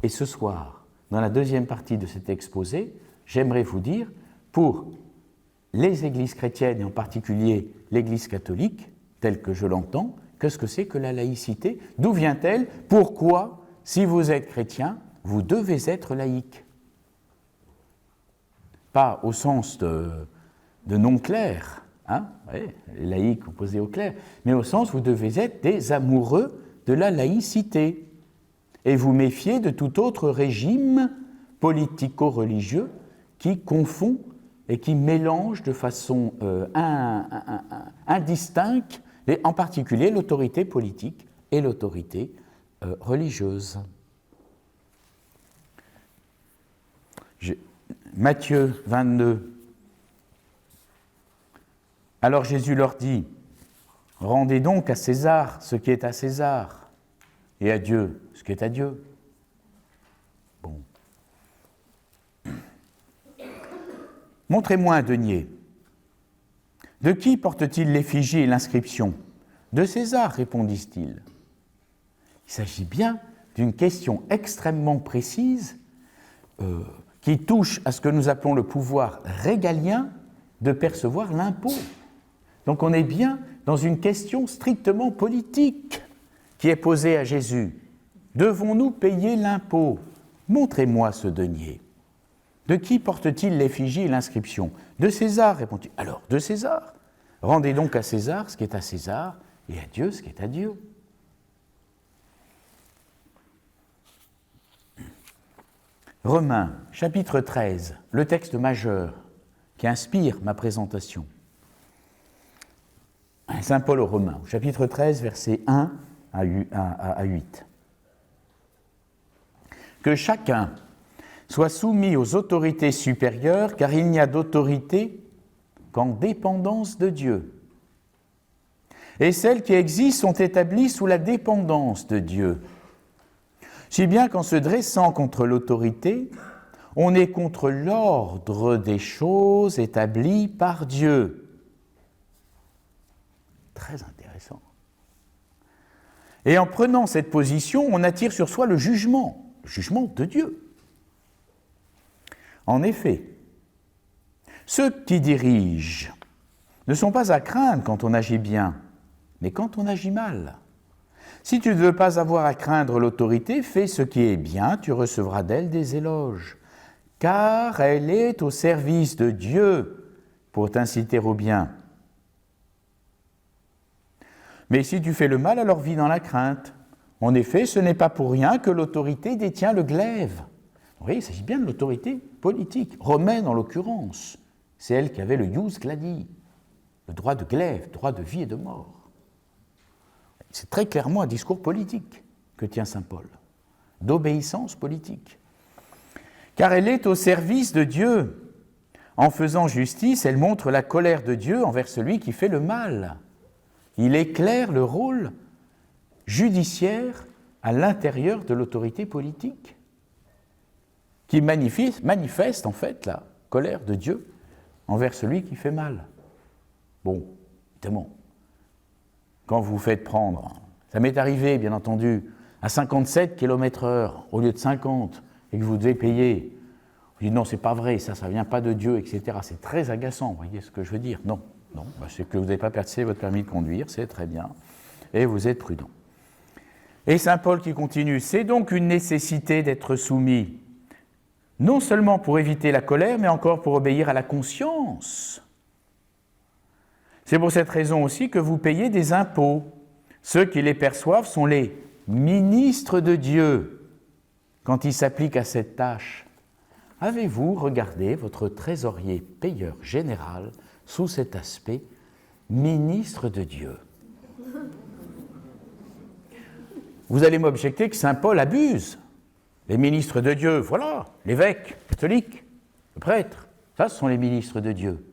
Et ce soir, dans la deuxième partie de cet exposé, j'aimerais vous dire, pour les églises chrétiennes et en particulier l'Église catholique, telle que je l'entends, qu'est-ce que c'est que la laïcité? D'où vient-elle? Pourquoi, si vous êtes chrétien, vous devez être laïque? Pas au sens de non-clerc, hein? Oui, les laïcs opposés aux clercs, mais au sens où vous devez être des amoureux de la laïcité et vous méfier de tout autre régime politico-religieux qui confond et qui mélange de façon indistincte, et en particulier l'autorité politique et l'autorité religieuse. Matthieu 22. Alors Jésus leur dit, « Rendez donc à César ce qui est à César, et à Dieu ce qui est à Dieu. » Bon. Montrez-moi un denier. De qui porte-t-il l'effigie et l'inscription? De César, répondit-il. Il s'agit bien d'une question extrêmement précise qui touche à ce que nous appelons le pouvoir régalien de percevoir l'impôt. Donc on est bien dans une question strictement politique qui est posée à Jésus. Devons-nous payer l'impôt? Montrez-moi ce denier. De qui porte-t-il l'effigie et l'inscription? De César, répond-il. Alors, de César. Rendez donc à César ce qui est à César et à Dieu ce qui est à Dieu. Romains, chapitre 13, le texte majeur qui inspire ma présentation. Saint Paul aux Romains, chapitre 13, versets 1 à 8. Que chacun soit soumis aux autorités supérieures, car il n'y a d'autorité qu'en dépendance de Dieu. Et celles qui existent sont établies sous la dépendance de Dieu. Si bien qu'en se dressant contre l'autorité, on est contre l'ordre des choses établies par Dieu. Très intéressant. Et en prenant cette position, on attire sur soi le jugement de Dieu. En effet, ceux qui dirigent ne sont pas à craindre quand on agit bien, mais quand on agit mal. Si tu ne veux pas avoir à craindre l'autorité, fais ce qui est bien, tu recevras d'elle des éloges, car elle est au service de Dieu pour t'inciter au bien. Mais si tu fais le mal, alors vis dans la crainte. En effet, ce n'est pas pour rien que l'autorité détient le glaive. Vous voyez, il s'agit bien de l'autorité politique, romaine en l'occurrence. C'est elle qui avait le ius gladi, le droit de glaive, droit de vie et de mort. C'est très clairement un discours politique que tient saint Paul, d'obéissance politique. Car elle est au service de Dieu. En faisant justice, elle montre la colère de Dieu envers celui qui fait le mal. Il éclaire le rôle judiciaire à l'intérieur de l'autorité politique, qui manifeste en fait la colère de Dieu envers celui qui fait mal. Bon, évidemment, quand vous vous faites prendre, ça m'est arrivé bien entendu, à 57 km/h au lieu de 50, et que vous devez payer, vous dites non, c'est pas vrai, ça vient pas de Dieu, etc. C'est très agaçant, vous voyez ce que je veux dire? Non, c'est que vous n'avez pas passé votre permis de conduire, c'est très bien, et vous êtes prudent. Et saint Paul qui continue, c'est donc une nécessité d'être soumis, non seulement pour éviter la colère, mais encore pour obéir à la conscience. C'est pour cette raison aussi que vous payez des impôts. Ceux qui les perçoivent sont les ministres de Dieu. Quand ils s'appliquent à cette tâche, avez-vous regardé votre trésorier payeur général sous cet aspect ministre de Dieu? Vous allez m'objecter que saint Paul abuse. Les ministres de Dieu, voilà, l'évêque catholique, le prêtre, ça ce sont les ministres de Dieu.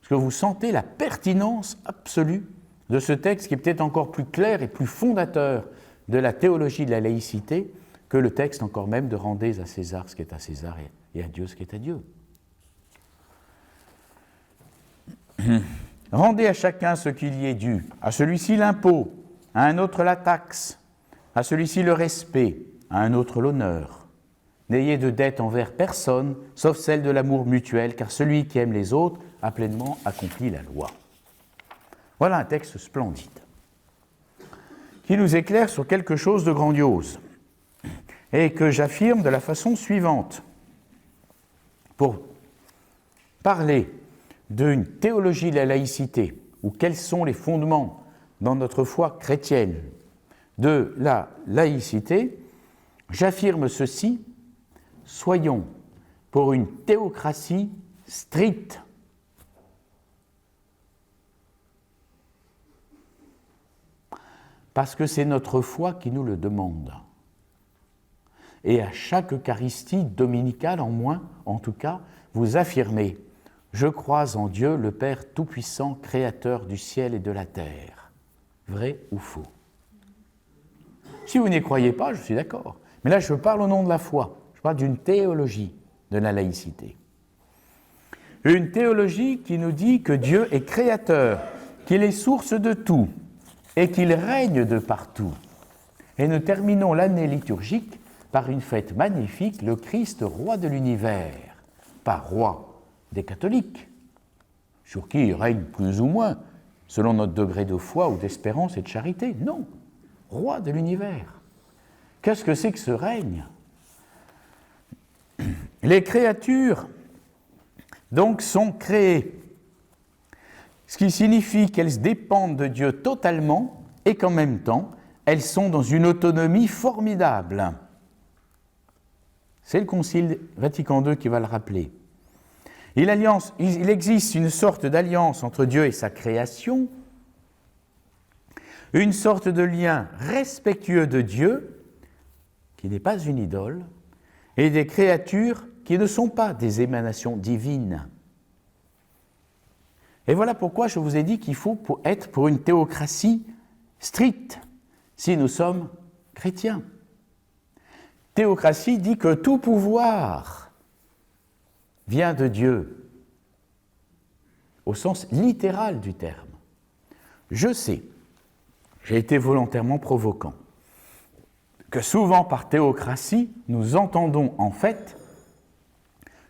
Est-ce que vous sentez la pertinence absolue de ce texte qui est peut-être encore plus clair et plus fondateur de la théologie de la laïcité que le texte encore même de « Rendez à César ce qui est à César et à Dieu ce qui est à Dieu ». Rendez à chacun ce qu'il y est dû, à celui-ci l'impôt, à un autre la taxe, à celui-ci le respect, à un autre l'honneur. N'ayez de dette envers personne, sauf celle de l'amour mutuel, car celui qui aime les autres a pleinement accompli la loi. Voilà un texte splendide, qui nous éclaire sur quelque chose de grandiose, et que j'affirme de la façon suivante. Pour parler d'une théologie de la laïcité, ou quels sont les fondements dans notre foi chrétienne de la laïcité, j'affirme ceci: soyons pour une théocratie stricte. Parce que c'est notre foi qui nous le demande. Et à chaque Eucharistie dominicale, en tout cas, vous affirmez: je crois en Dieu, le Père Tout-Puissant, Créateur du ciel et de la terre. Vrai ou faux? Si vous n'y croyez pas, je suis d'accord. Mais là, je parle au nom de la foi. Je parle d'une théologie de la laïcité. Une théologie qui nous dit que Dieu est créateur, qu'il est source de tout et qu'il règne de partout. Et nous terminons l'année liturgique par une fête magnifique, le Christ, roi de l'univers, pas roi des catholiques, sur qui il règne plus ou moins, selon notre degré de foi ou d'espérance et de charité. Non, roi de l'univers. Qu'est-ce que c'est que ce règne? Les créatures, donc, sont créées, ce qui signifie qu'elles dépendent de Dieu totalement et qu'en même temps, elles sont dans une autonomie formidable. C'est le Concile Vatican II qui va le rappeler. Il existe une sorte d'alliance entre Dieu et sa création, une sorte de lien respectueux de Dieu, qui n'est pas une idole, et des créatures qui ne sont pas des émanations divines. Et voilà pourquoi je vous ai dit qu'il faut être pour une théocratie stricte, si nous sommes chrétiens. Théocratie dit que tout pouvoir vient de Dieu, au sens littéral du terme. Je sais, j'ai été volontairement provoquant, que souvent par théocratie, nous entendons en fait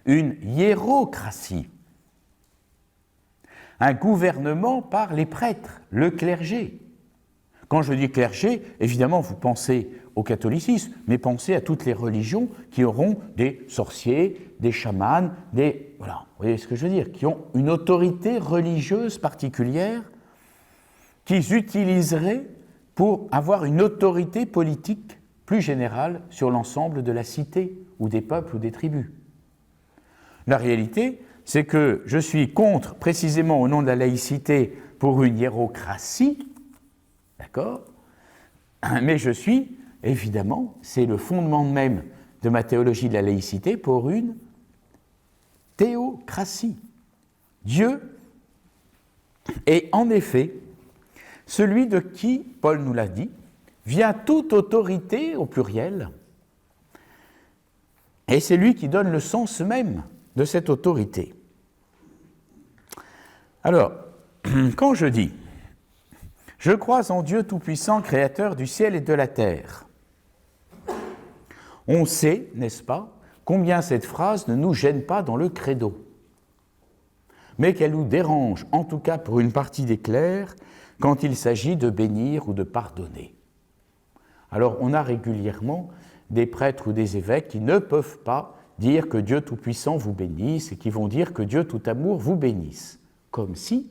une hiérocratie, un gouvernement par les prêtres, le clergé. Quand je dis clergé, évidemment, vous pensez au catholicisme, mais pensez à toutes les religions qui auront des sorciers, des chamans, voilà, vous voyez ce que je veux dire, qui ont une autorité religieuse particulière qu'ils utiliseraient pour avoir une autorité politique plus générale sur l'ensemble de la cité, ou des peuples, ou des tribus. La réalité, c'est que je suis contre, précisément au nom de la laïcité, pour une hiérocratie, d'accord? Mais je suis, évidemment, c'est le fondement même de ma théologie de la laïcité, pour une théocratie. Dieu est en effet celui de qui, Paul nous l'a dit, vient toute autorité au pluriel, et c'est lui qui donne le sens même de cette autorité. Alors, quand je dis « Je crois en Dieu Tout-Puissant, Créateur du ciel et de la terre », on sait, n'est-ce pas, combien cette phrase ne nous gêne pas dans le credo, mais qu'elle nous dérange, en tout cas pour une partie des clercs, quand il s'agit de bénir ou de pardonner. Alors, on a régulièrement des prêtres ou des évêques qui ne peuvent pas dire que Dieu Tout-Puissant vous bénisse et qui vont dire que Dieu Tout-Amour vous bénisse, comme si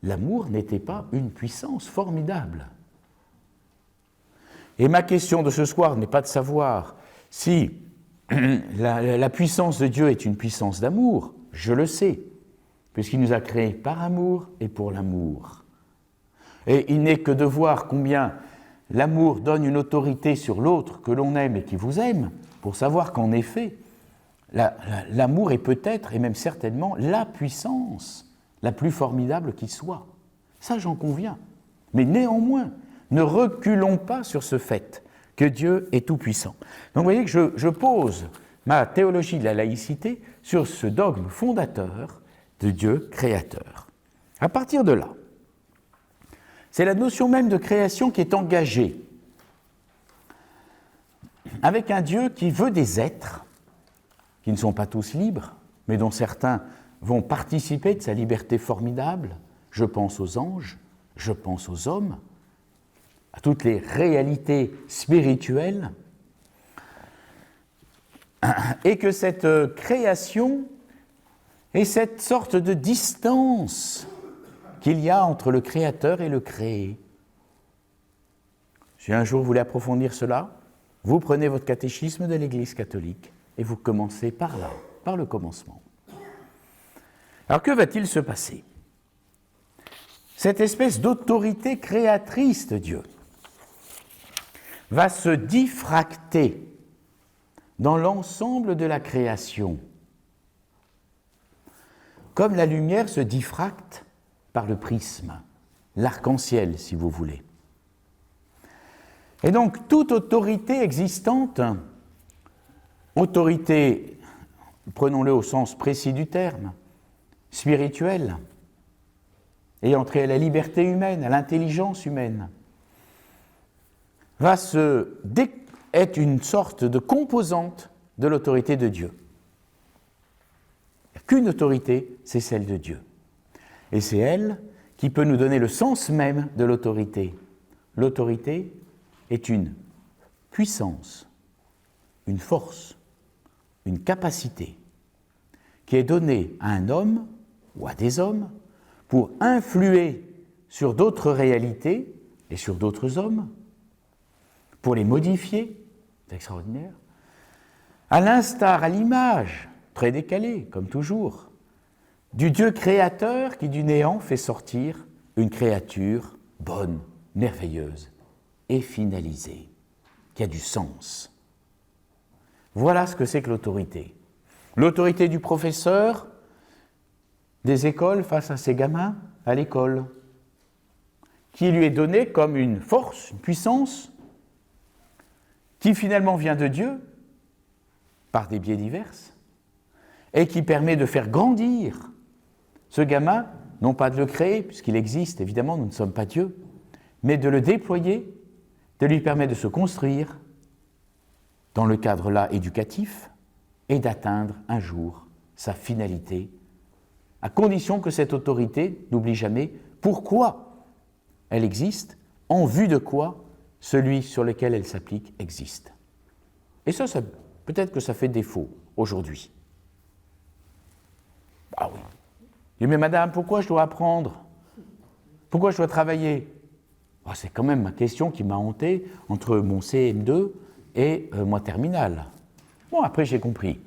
l'amour n'était pas une puissance formidable. Et ma question de ce soir n'est pas de savoir si la puissance de Dieu est une puissance d'amour, je le sais, puisqu'il nous a créés par amour et pour l'amour. Et il n'est que de voir combien l'amour donne une autorité sur l'autre que l'on aime et qui vous aime, pour savoir qu'en effet, l'amour est peut-être, et même certainement, la puissance la plus formidable qui soit. Ça, j'en conviens. Mais néanmoins, ne reculons pas sur ce fait que Dieu est tout-puissant. Donc vous voyez que je pose ma théologie de la laïcité sur ce dogme fondateur de Dieu créateur. À partir de là, c'est la notion même de création qui est engagée avec un Dieu qui veut des êtres qui ne sont pas tous libres, mais dont certains vont participer de sa liberté formidable. Je pense aux anges, je pense aux hommes, à toutes les réalités spirituelles, et que cette création est cette sorte de distance qu'il y a entre le créateur et le créé. Si un jour vous voulez approfondir cela, vous prenez votre catéchisme de l'Église catholique et vous commencez par là, par le commencement. Alors que va-t-il se passer ? Cette espèce d'autorité créatrice de Dieu va se diffracter dans l'ensemble de la création, comme la lumière se diffracte par le prisme, l'arc-en-ciel, si vous voulez. Et donc, toute autorité existante, autorité, prenons-le au sens précis du terme, spirituelle, ayant trait à la liberté humaine, à l'intelligence humaine, va être une sorte de composante de l'autorité de Dieu. Il n'y a qu'une autorité, c'est celle de Dieu. Et c'est elle qui peut nous donner le sens même de l'autorité. L'autorité est une puissance, une force, une capacité qui est donnée à un homme ou à des hommes pour influer sur d'autres réalités et sur d'autres hommes, pour les modifier, c'est extraordinaire, à l'instar, à l'image, très décalée, comme toujours, du Dieu créateur qui du néant fait sortir une créature bonne, merveilleuse et finalisée, qui a du sens. Voilà ce que c'est que l'autorité. L'autorité du professeur des écoles face à ses gamins à l'école, qui lui est donnée comme une force, une puissance, qui finalement vient de Dieu, par des biais divers, et qui permet de faire grandir ce gamin, non pas de le créer, puisqu'il existe, évidemment, nous ne sommes pas Dieu, mais de le déployer, de lui permettre de se construire dans le cadre là éducatif et d'atteindre un jour sa finalité, à condition que cette autorité n'oublie jamais pourquoi elle existe, en vue de quoi celui sur lequel elle s'applique existe. Et ça peut-être que ça fait défaut aujourd'hui. Ah oui. Mais madame, pourquoi je dois apprendre ? Pourquoi je dois travailler ? C'est quand même ma question qui m'a hanté entre mon CM2 et mon terminal. Bon, après j'ai compris.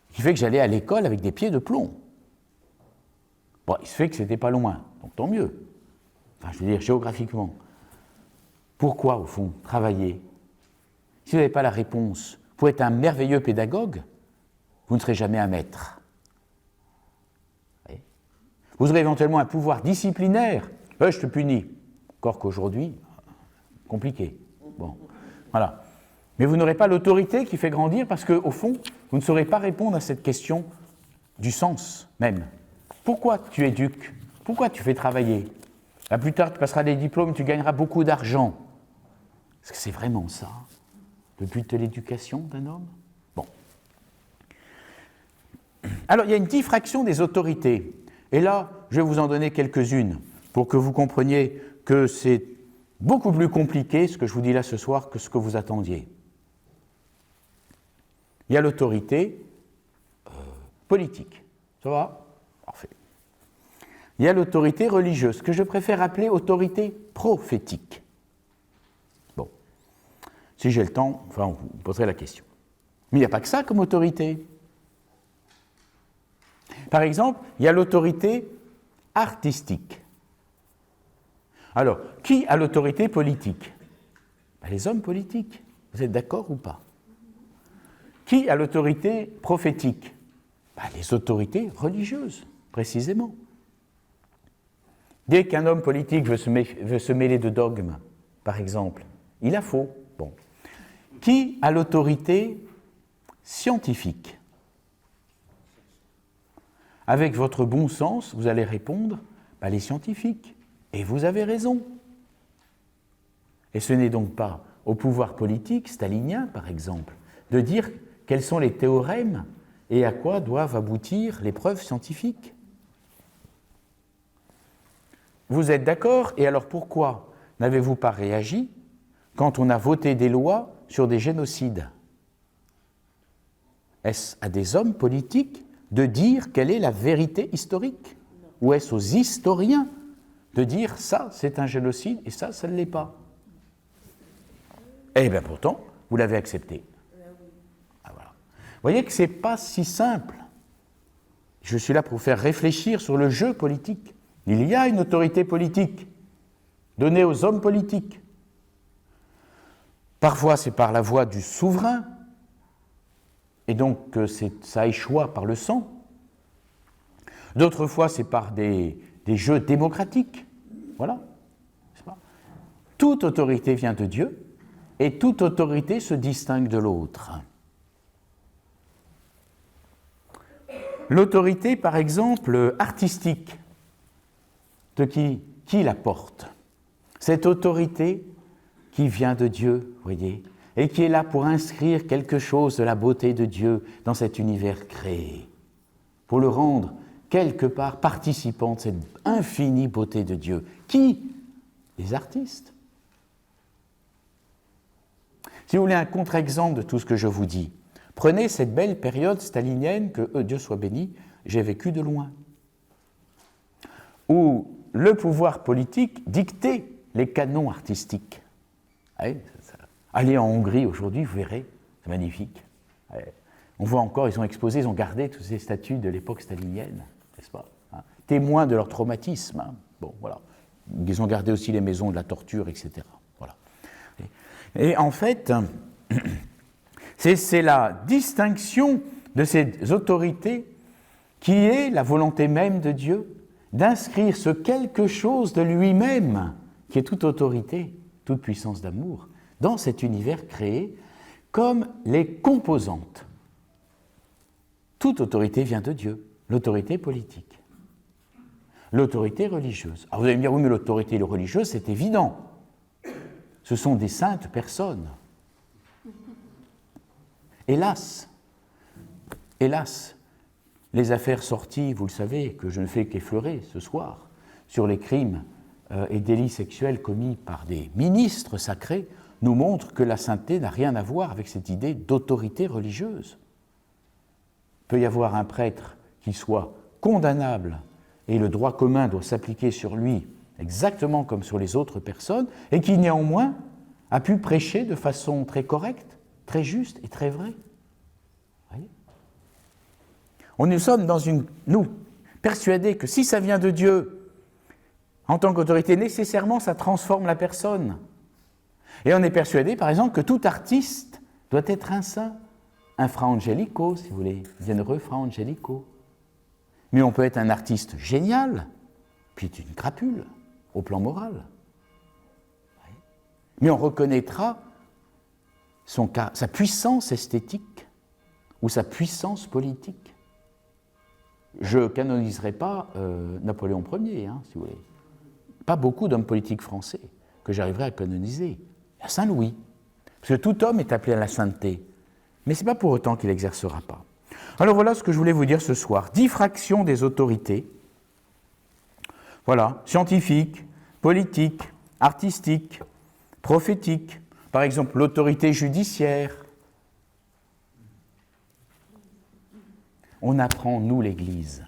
Ce qui fait que j'allais à l'école avec des pieds de plomb. Bon, il se fait que c'était pas loin, donc tant mieux. Enfin, je veux dire, géographiquement. Pourquoi, au fond, travailler ? Si vous n'avez pas la réponse, pour être un merveilleux pédagogue, vous ne serez jamais un maître. Vous aurez éventuellement un pouvoir disciplinaire. Je te punis. Encore qu'aujourd'hui, compliqué. Bon, voilà. Mais vous n'aurez pas l'autorité qui fait grandir parce qu'au fond, vous ne saurez pas répondre à cette question du sens même. Pourquoi tu éduques ? Pourquoi tu fais travailler ? Là, plus tard, tu passeras des diplômes, tu gagneras beaucoup d'argent. Est-ce que c'est vraiment ça, le but de l'éducation d'un homme ? Bon. Alors, il y a une diffraction des autorités. Et là, je vais vous en donner quelques-unes pour que vous compreniez que c'est beaucoup plus compliqué, ce que je vous dis là ce soir, que ce que vous attendiez. Il y a l'autorité politique. Ça va ? Parfait. Il y a l'autorité religieuse, que je préfère appeler autorité prophétique. Bon. Si j'ai le temps, enfin, on vous poserait la question. Mais il n'y a pas que ça comme autorité. Par exemple, il y a l'autorité artistique. Alors, qui a l'autorité politique? Les hommes politiques. Vous êtes d'accord ou pas? Qui a l'autorité prophétique? Les autorités religieuses, précisément. Dès qu'un homme politique veut se mêler de dogmes, par exemple, il a faux. Bon. Qui a l'autorité scientifique? Avec votre bon sens, vous allez répondre, les scientifiques. Et vous avez raison. Et ce n'est donc pas au pouvoir politique stalinien, par exemple, de dire quels sont les théorèmes et à quoi doivent aboutir les preuves scientifiques. Vous êtes d'accord? Et alors pourquoi n'avez-vous pas réagi quand on a voté des lois sur des génocides? Est-ce à des hommes politiques de dire quelle est la vérité historique? Ou est-ce aux historiens de dire ça, c'est un génocide et ça ne l'est pas? Eh bien pourtant, vous l'avez accepté. Voilà. Vous voyez que ce n'est pas si simple. Je suis là pour faire réfléchir sur le jeu politique. Il y a une autorité politique donnée aux hommes politiques. Parfois, c'est par la voix du souverain, et donc ça échoit par le sang. D'autres fois, c'est par des jeux démocratiques. Voilà. Toute autorité vient de Dieu, et toute autorité se distingue de l'autre. L'autorité, par exemple, artistique, de qui la porte? Cette autorité qui vient de Dieu, voyez, et qui est là pour inscrire quelque chose de la beauté de Dieu dans cet univers créé, pour le rendre quelque part participant de cette infinie beauté de Dieu. Qui? Les artistes. Si vous voulez un contre-exemple de tout ce que je vous dis, prenez cette belle période stalinienne que, Dieu soit béni, j'ai vécue de loin, où le pouvoir politique dictait les canons artistiques. Allez en Hongrie aujourd'hui, vous verrez, c'est magnifique. On voit encore, ils ont exposé, ils ont gardé toutes ces statues de l'époque stalinienne, n'est-ce pas? Témoins de leur traumatisme. Bon, voilà. Ils ont gardé aussi les maisons de la torture, etc. Voilà. Et en fait, c'est la distinction de ces autorités qui est la volonté même de Dieu d'inscrire ce quelque chose de lui-même, qui est toute autorité, toute puissance d'amour, dans cet univers créé, comme les composantes. Toute autorité vient de Dieu, l'autorité politique, l'autorité religieuse. Alors vous allez me dire, oui, mais l'autorité religieuse, c'est évident. Ce sont des saintes personnes. Hélas, les affaires sorties, vous le savez, que je ne fais qu'effleurer ce soir, sur les crimes et délits sexuels commis par des ministres sacrés, nous montrent que la sainteté n'a rien à voir avec cette idée d'autorité religieuse. Il peut y avoir un prêtre qui soit condamnable et le droit commun doit s'appliquer sur lui exactement comme sur les autres personnes, et qui néanmoins a pu prêcher de façon très correcte, très juste et très vraie. Nous sommes nous, persuadés que si ça vient de Dieu, en tant qu'autorité, nécessairement, ça transforme la personne. Et on est persuadé, par exemple, que tout artiste doit être un saint, un Fra Angelico, si vous voulez, bienheureux Fra Angelico. Mais on peut être un artiste génial, puis une crapule, au plan moral. Mais on reconnaîtra sa puissance esthétique ou sa puissance politique. Je ne canoniserai pas Napoléon Ier, si vous voulez. Pas beaucoup d'hommes politiques français que j'arriverai à canoniser. Il y a Saint-Louis, parce que tout homme est appelé à la sainteté, mais ce n'est pas pour autant qu'il n'exercera pas. Alors voilà ce que je voulais vous dire ce soir. Diffraction des autorités, voilà, scientifiques, politiques, artistiques, prophétiques, par exemple l'autorité judiciaire. On apprend, nous, l'Église,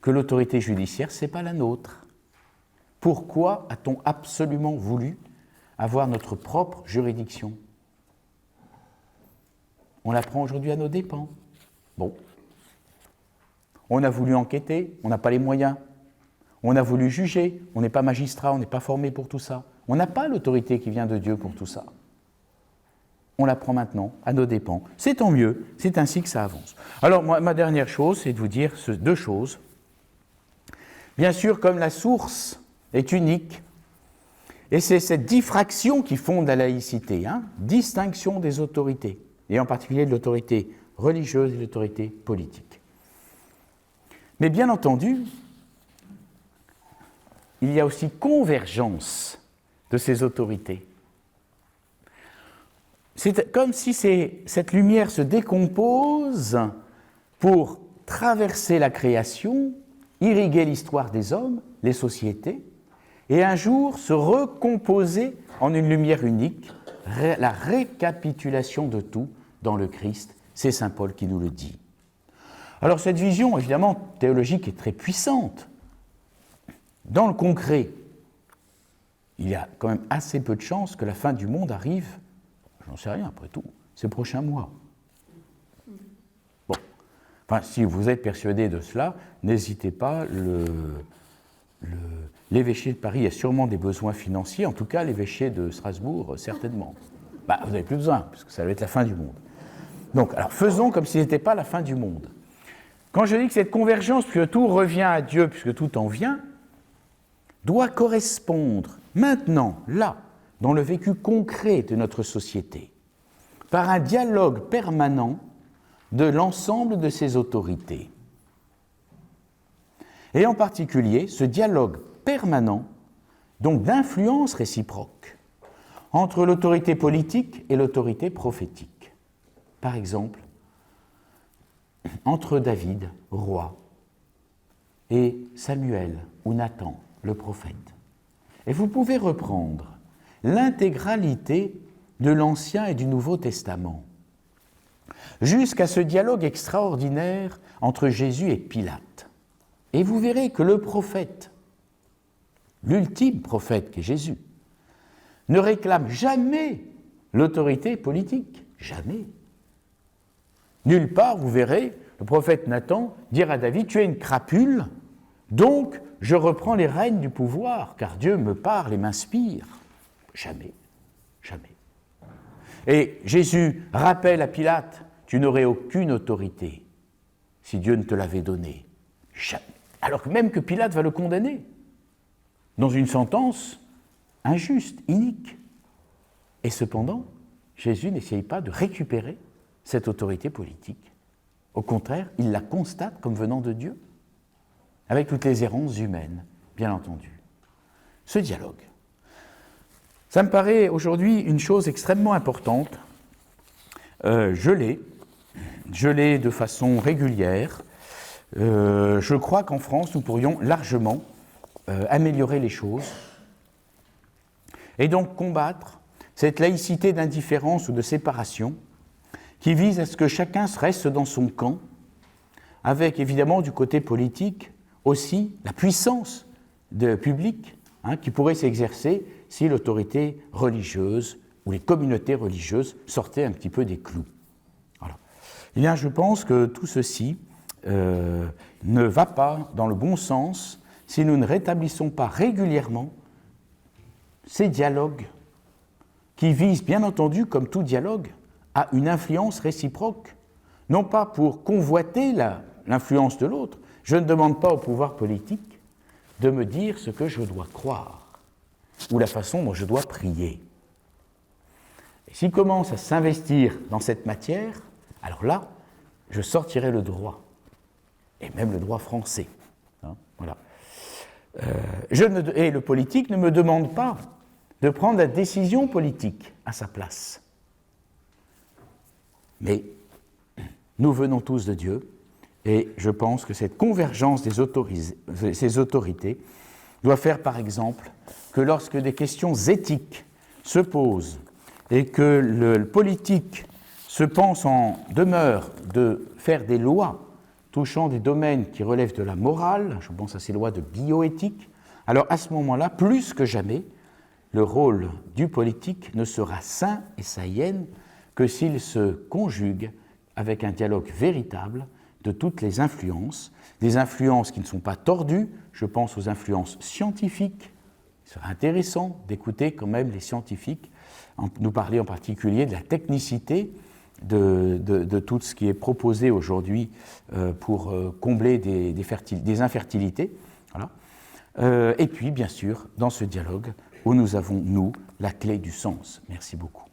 que l'autorité judiciaire, ce n'est pas la nôtre. Pourquoi a-t-on absolument voulu avoir notre propre juridiction? On l'apprend aujourd'hui à nos dépens. Bon. On a voulu enquêter, on n'a pas les moyens. On a voulu juger, on n'est pas magistrat, on n'est pas formé pour tout ça. On n'a pas l'autorité qui vient de Dieu pour tout ça. On la prend maintenant, à nos dépens. C'est tant mieux, c'est ainsi que ça avance. Alors, moi, ma dernière chose, c'est de vous dire deux choses. Bien sûr, comme la source est unique, et c'est cette diffraction qui fonde la laïcité, distinction des autorités, et en particulier de l'autorité religieuse et de l'autorité politique. Mais bien entendu, il y a aussi convergence de ces autorités. C'est comme si cette lumière se décompose pour traverser la création, irriguer l'histoire des hommes, les sociétés, et un jour se recomposer en une lumière unique, la récapitulation de tout dans le Christ. C'est saint Paul qui nous le dit. Alors cette vision, évidemment, théologique est très puissante. Dans le concret, il y a quand même assez peu de chances que la fin du monde arrive, j'en sais rien après tout, ces prochains mois. Bon, enfin, si vous êtes persuadé de cela, n'hésitez pas, l'évêché de Paris a sûrement des besoins financiers, en tout cas l'évêché de Strasbourg, certainement. Vous n'avez plus besoin, parce que ça va être la fin du monde. Donc, alors faisons comme si ce n'était pas la fin du monde. Quand je dis que cette convergence, puisque tout revient à Dieu, puisque tout en vient, doit correspondre maintenant, là, dans le vécu concret de notre société, par un dialogue permanent de l'ensemble de ces autorités. Et en particulier, ce dialogue permanent, donc d'influence réciproque, entre l'autorité politique et l'autorité prophétique. Par exemple, entre David, roi, et Samuel ou Nathan, le prophète. Et vous pouvez reprendre l'intégralité de l'Ancien et du Nouveau Testament, jusqu'à ce dialogue extraordinaire entre Jésus et Pilate. Et vous verrez que le prophète, l'ultime prophète qui est Jésus, ne réclame jamais l'autorité politique, jamais. Nulle part, vous verrez, le prophète Nathan dire à David « Tu es une crapule, donc je reprends les rênes du pouvoir, car Dieu me parle et m'inspire. » Jamais, jamais. Et Jésus rappelle à Pilate « Tu n'aurais aucune autorité si Dieu ne te l'avait donnée. » Jamais. Alors que même que Pilate va le condamner dans une sentence injuste, inique. Et cependant, Jésus n'essaye pas de récupérer cette autorité politique. Au contraire, il la constate comme venant de Dieu, avec toutes les errances humaines, bien entendu. Ce dialogue, ça me paraît aujourd'hui une chose extrêmement importante. Je l'ai de façon régulière. Je crois qu'en France, nous pourrions largement améliorer les choses et donc combattre cette laïcité d'indifférence ou de séparation qui vise à ce que chacun reste dans son camp, avec évidemment du côté politique aussi la puissance publique qui pourrait s'exercer si l'autorité religieuse ou les communautés religieuses sortaient un petit peu des clous. Voilà. Eh bien, je pense que tout ceci ne va pas dans le bon sens si nous ne rétablissons pas régulièrement ces dialogues qui visent, bien entendu, comme tout dialogue, à une influence réciproque, non pas pour convoiter l'influence de l'autre. Je ne demande pas au pouvoir politique de me dire ce que je dois croire ou la façon dont je dois prier. Et s'il commence à s'investir dans cette matière, alors là, je sortirai le droit, et même le droit français. Voilà. Et le politique ne me demande pas de prendre la décision politique à sa place. Mais nous venons tous de Dieu, et je pense que cette convergence ces autorités doit faire, par exemple, que lorsque des questions éthiques se posent et que le politique se pense en demeure de faire des lois touchant des domaines qui relèvent de la morale, je pense à ces lois de bioéthique, alors à ce moment-là, plus que jamais, le rôle du politique ne sera sain et saïen que s'il se conjugue avec un dialogue véritable de toutes les influences, des influences qui ne sont pas tordues, je pense aux influences scientifiques. Il serait intéressant d'écouter quand même les scientifiques, nous parler en particulier de la technicité de tout ce qui est proposé aujourd'hui pour combler des infertilités. Voilà. Et puis, bien sûr, dans ce dialogue où nous avons, nous, la clé du sens. Merci beaucoup.